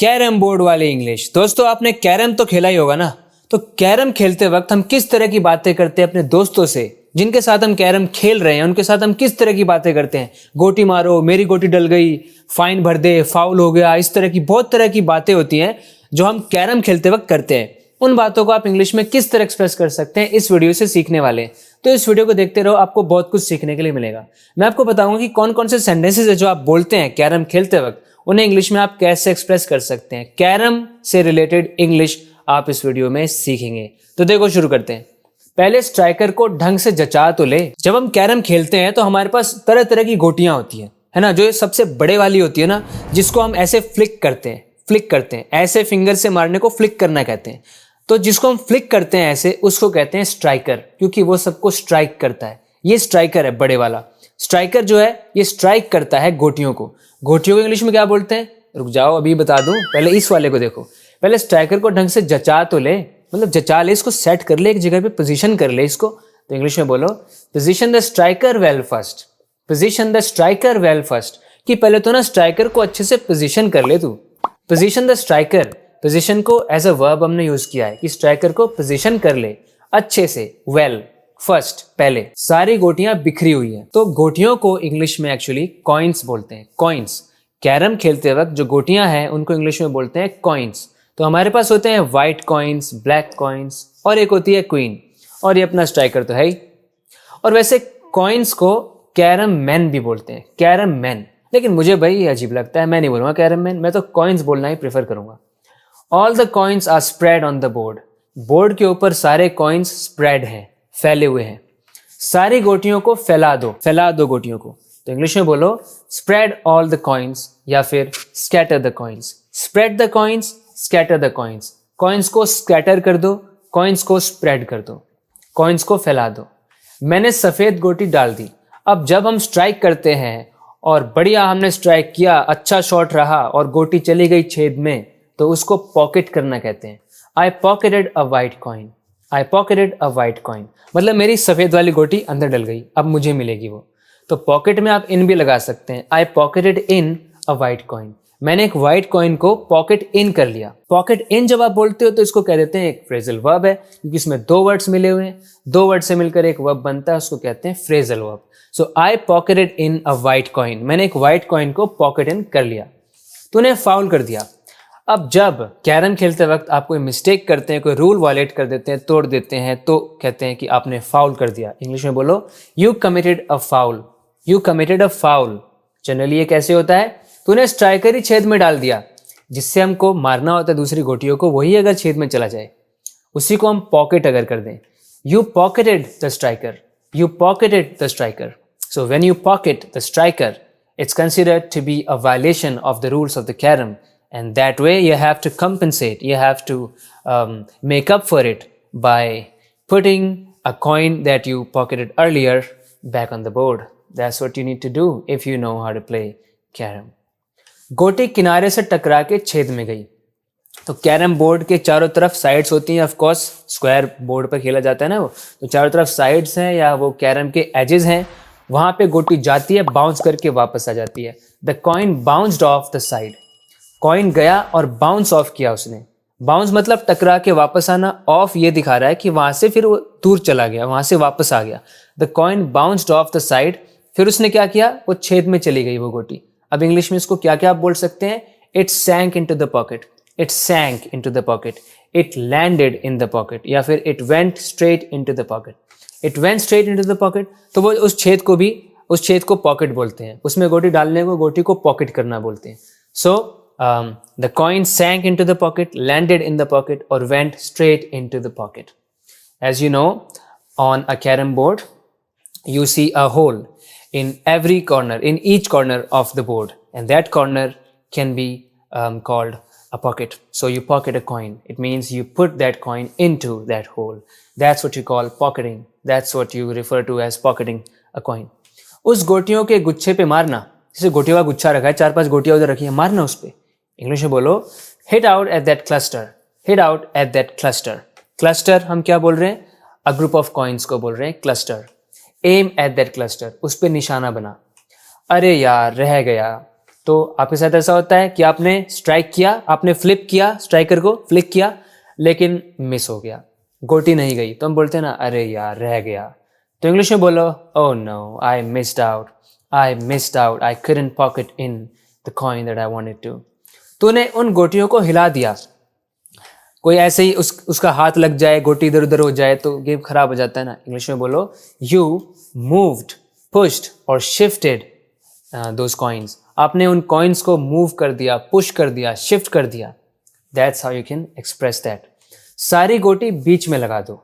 Carrom board वाली English. दोस्तों आपने कैरम तो खेला ही होगा ना। तो कैरम खेलते वक्त हम किस तरह की बातें करते हैं अपने दोस्तों से जिनके साथ हम कैरम खेल रहे हैं, उनके साथ हम किस तरह की बातें करते हैं। गोटी मारो, मेरी गोटी डल गई, फाइन भर दे, फाउल हो गया, इस तरह की बहुत तरह की बातें होती हैं जो हम कैरम खेलते वक्त करते हैं। उन बातों को आप इंग्लिश में किस तरह एक्सप्रेस कर सकते हैं, इस वीडियो से सीखने वाले हैं। तो इस वीडियो को देखते रहो, आपको बहुत कुछ सीखने के लिए मिलेगा। मैं आपको बताऊंगा कि कौन कौन से सेंटेंसेस है जो आप बोलते हैं कैरम खेलते वक्त, उन्हें इंग्लिश में आप कैसे एक्सप्रेस कर सकते हैं। कैरम से रिलेटेड इंग्लिश आप इस वीडियो में सीखेंगे। तो देखो शुरू करते हैं। पहले स्ट्राइकर को ढंग से जचा तो ले। जब हम कैरम खेलते हैं तो हमारे पास तरह तरह की गोटियां होती हैं, है ना। जो ये सबसे बड़े वाली होती है ना, जिसको हम ऐसे फ्लिक करते हैं, ऐसे फिंगर से मारने को फ्लिक करना कहते हैं। तो जिसको हम फ्लिक करते हैं ऐसे, उसको कहते हैं स्ट्राइकर, क्योंकि वो सबको स्ट्राइक करता है। ये स्ट्राइकर है, बड़े वाला स्ट्राइकर जो है ये स्ट्राइक करता है गोटियों को। गोटियों को इंग्लिश में क्या बोलते हैं, रुक जाओ अभी बता दूं, पहले इस वाले को देखो। पहले स्ट्राइकर को ढंग से जचा तो ले, मतलब जचा ले, इसको सेट कर ले, एक जगह पे पोजीशन कर ले इसको। तो इंग्लिश में बोलो position the striker well first, position the striker well first. कि पहले तो ना स्ट्राइकर को अच्छे से पोजीशन कर ले तू। पोजीशन द स्ट्राइकर, पोजीशन को एज अ वर्ब हमने यूज किया है कि स्ट्राइकर को पोजीशन कर ले अच्छे से, वेल फर्स्ट, पहले। सारी गोटियां बिखरी हुई है, तो गोटियों को इंग्लिश में एक्चुअली कॉइन्स बोलते हैं। कॉइन्स, कैरम खेलते वक्त जो गोटियां हैं उनको इंग्लिश में बोलते हैं कॉइन्स। तो हमारे पास होते हैं व्हाइट कॉइन्स, ब्लैक कॉइन्स, और एक होती है क्वीन, और ये अपना स्ट्राइकर तो है ही। और वैसे कॉइन्स को कैरम मैन भी बोलते हैं, कैरम मैन। लेकिन मुझे भाई ये अजीब लगता है, मैं नहीं बोलूंगा कैरम मैन, मैं तो कॉइन्स बोलना ही प्रेफर करूंगा। All the coins are spread on the board, board के ऊपर सारे कॉइन्स स्प्रेड हैं, फैले हुए हैं। सारी गोटियों को फैला दो गोटियों को। तो इंग्लिश में बोलो स्प्रेड ऑल द कॉइन्स, या फिर scatter the coins. Spread the coins, scatter the coins. Coins को स्कैटर कर दो, कॉइन्स को स्प्रेड कर दो, कॉइन्स को फैला दो। मैंने सफेद गोटी डाल दी। अब जब हम स्ट्राइक करते हैं और बढ़िया हमने स्ट्राइक किया, अच्छा शॉट रहा और गोटी चली गई छेद में, तो उसको पॉकेट करना कहते हैं। I pocketed a white coin, I pocketed a white coin, मतलब मेरी सफेद वाली गोटी अंदर डल गई, अब मुझे मिलेगी वो। तो पॉकेट में आप इन भी लगा सकते हैं। I pocketed in a white coin, मैंने एक वाइट कॉइन को पॉकेट इन कर लिया। पॉकेट इन जब आप बोलते हो तो इसको कह देते हैं एक फ्रेजल वर्ब है, क्योंकि इसमें दो वर्ड्स मिले हुए हैं, दो वर्ड से मिलकर एक वर्ब बनता है, उसको कहते हैं phrasal verb. So I pocketed in a white coin, मैंने एक वाइट कॉइन को पॉकेट इन कर लिया। तूने फाउल कर दिया। अब जब कैरम खेलते वक्त आप कोई मिस्टेक करते हैं, कोई रूल वायलेट कर देते हैं, तोड़ देते हैं, तो कहते हैं कि आपने फाउल कर दिया। इंग्लिश में बोलो you committed a foul, you committed a foul. Generally ये कैसे होता है, तूने स्ट्राइकर ही छेद में डाल दिया। जिससे हमको मारना होता है दूसरी गोटियों को, वही अगर छेद में चला जाए, उसी को हम पॉकेट अगर कर दें। You pocketed the striker, you pocketed the striker. So when you pocket the striker, it's considered to be a violation of the rules of the carom, and that way you have to compensate, you have to make up for it by putting a coin that you pocketed earlier back on the board. That's what you need to do if you know how to play carom. गोटी किनारे से टकरा के छेद में गई। तो carrom board के चारों तरफ साइड्स होती हैं, ऑफ कोर्स स्क्वायर बोर्ड पर खेला जाता है ना वो, तो चारों तरफ साइड्स हैं या वो कैरम के एजेस हैं, वहां पे गोटी जाती है, बाउंस करके वापस आ जाती है। The coin bounced of the side, coin गया और बाउंस ऑफ किया उसने। बाउंस मतलब टकरा के वापस आना, ऑफ ये दिखा रहा है कि वहां से फिर वो दूर चला गया, वहां से वापस आ गया। The coin bounced of the side, फिर उसने क्या किया, वो छेद में चली गई वो गोटी। अब इंग्लिश में इसको क्या क्या आप बोल सकते हैं, it sank into the pocket, it sank into the pocket, it landed in the pocket, या फिर it went straight into the pocket. It went straight into the pocket, तो वो उस छेद को पॉकेट बोलते हैं। उसमें गोटी डालने को गोटी को पॉकेट करना बोलते हैं। So the coin sank into the pocket, landed in the pocket, और went straight into the pocket. As you know, on a carrom board you see a hole in every corner, in each corner of the board, and that corner can be called a pocket. So you pocket a coin, it means you put that coin into that hole. That's what you call pocketing, that's what you refer to as pocketing a coin. उस गोटियों के गुच्छे पे मारना, जैसे गोटियों का गुच्छा रखा है, 4-5 गोटियां उधर रखी है, मारना उस पे। इंग्लिश में बोलो hit out at that cluster, hit out at that cluster. Cluster हम क्या बोल रहे हैं, a group of coins को बोल रहे हैं cluster. Aim at that cluster, उस पर निशाना बना। अरे यार रह गया, तो आपके साथ ऐसा होता है कि आपने स्ट्राइक किया, आपने फ्लिप किया, स्ट्राइकर को फ्लिक किया, लेकिन मिस हो गया, गोटी नहीं गई, तो हम बोलते हैं ना अरे यार रह गया। तो इंग्लिश में बोलो oh no I missed out, I couldn't pocket in the coin that I wanted to. तूने उन गोटियों को हिला दिया। कोई ऐसे ही उसका हाथ लग जाए, गोटी इधर उधर हो जाए तो गेम खराब हो जाता है ना। इंग्लिश में बोलो यू मूव्ड, पुश्ड और शिफ्टेड दोज कॉइन्स। आपने उन कॉइन्स को मूव कर दिया, पुश कर दिया, शिफ्ट कर दिया। That's how you can express that. सारी गोटी बीच में लगा दो।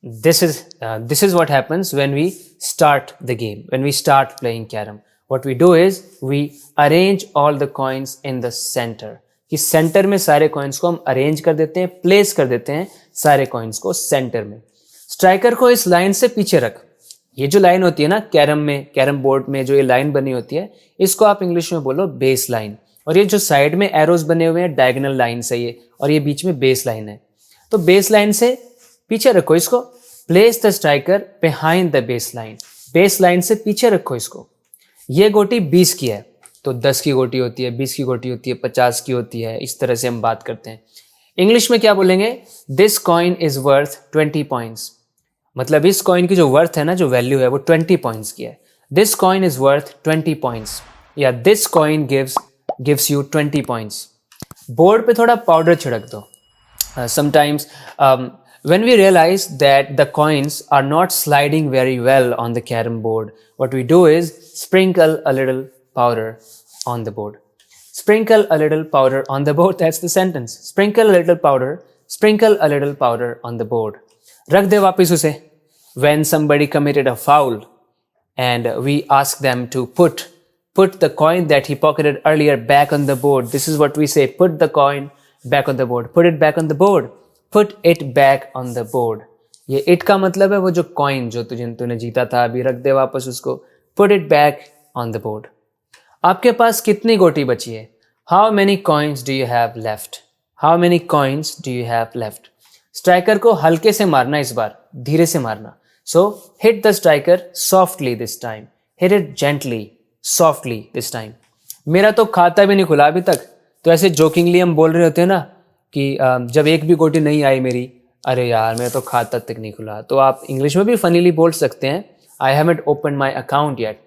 This is what happens when we start the game, when we start playing carrom. What we do is we arrange all the coins in the centre, कि centre में सारे coins को हम अरेंज कर देते हैं, प्लेस कर देते हैं सारे कॉइन्स को सेंटर में। स्ट्राइकर को इस लाइन से पीछे रख। ये जो लाइन होती है ना कैरम में, कैरम बोर्ड में जो ये लाइन बनी होती है, इसको आप इंग्लिश में बोलो बेस लाइन। और ये जो साइड में एरोज बने हुए हैं डायगोनल लाइन से ये, और ये बीच में बेस लाइन है। तो बेस लाइन से पीछे रखो इसको। Place the striker behind the base line. Base line से पीछे रखो इसको। ये गोटी 20 की है तो 10 की गोटी होती है, 20 की गोटी होती है, 50 की होती है। इस तरह से हम बात करते हैं। इंग्लिश में क्या बोलेंगे? This coin is worth 20 points. मतलब इस कॉइन की जो वर्थ है ना, जो वैल्यू है वो 20 पॉइंट्स की है। This coin is worth 20 points, या this coin gives you 20 points. Board पे थोड़ा पाउडर छिड़क दो। Sometimes when we realize that the coins are not sliding very well on the carrom board, what we do is sprinkle a little powder on the board. Sprinkle a little powder on the board. That's the sentence. Sprinkle a little powder. Sprinkle a little powder on the board. रख दे वापिस उसे. When somebody committed a foul and we ask them to put the coin that he pocketed earlier back on the board. This is what we say. Put the coin back on the board. Put it back on the board. Put it back on the board. ये it का मतलब है वो जो coin जो तूने जीता था, अभी रख दे वापस उसको. Put it back on the board. आपके पास कितनी गोटी बची है? How many coins do you have left? How many coins do you have left? Striker को हल्के से मारना, इस बार धीरे से मारना. So hit the striker softly this time. Hit it gently, softly this time. मेरा तो खाता भी नहीं खुला अभी तक. तो ऐसे जोकिंगली हम बोल रहे होते हैं ना कि जब एक भी गोटी नहीं आई मेरी, अरे यार मेरा तो खाता तक नहीं खुला. तो आप इंग्लिश में भी फनीली बोल सकते हैं I haven't open my account yet.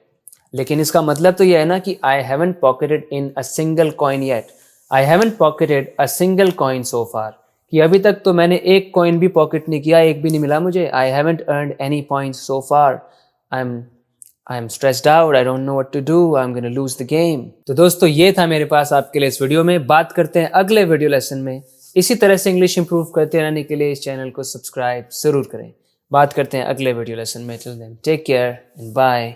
लेकिन इसका मतलब तो यह है ना कि I haven't pocketed in a single coin yet. I haven't pocketed a single coin so far, कि अभी तक तो मैंने एक कॉइन भी पॉकेट नहीं किया, एक भी नहीं मिला मुझे. I haven't earned any points so far. I am stressed out, I don't know what to do, I am gonna lose the game. तो दोस्तों ये था मेरे पास आपके लिए इस वीडियो में. बात करते हैं अगले वीडियो लेसन में. इसी तरह से इंग्लिश इंप्रूव करते रहने के लिए इस चैनल को सब्सक्राइब जरूर करें. बात करते हैं अगले वीडियो लेसन में. Till then take care and bye.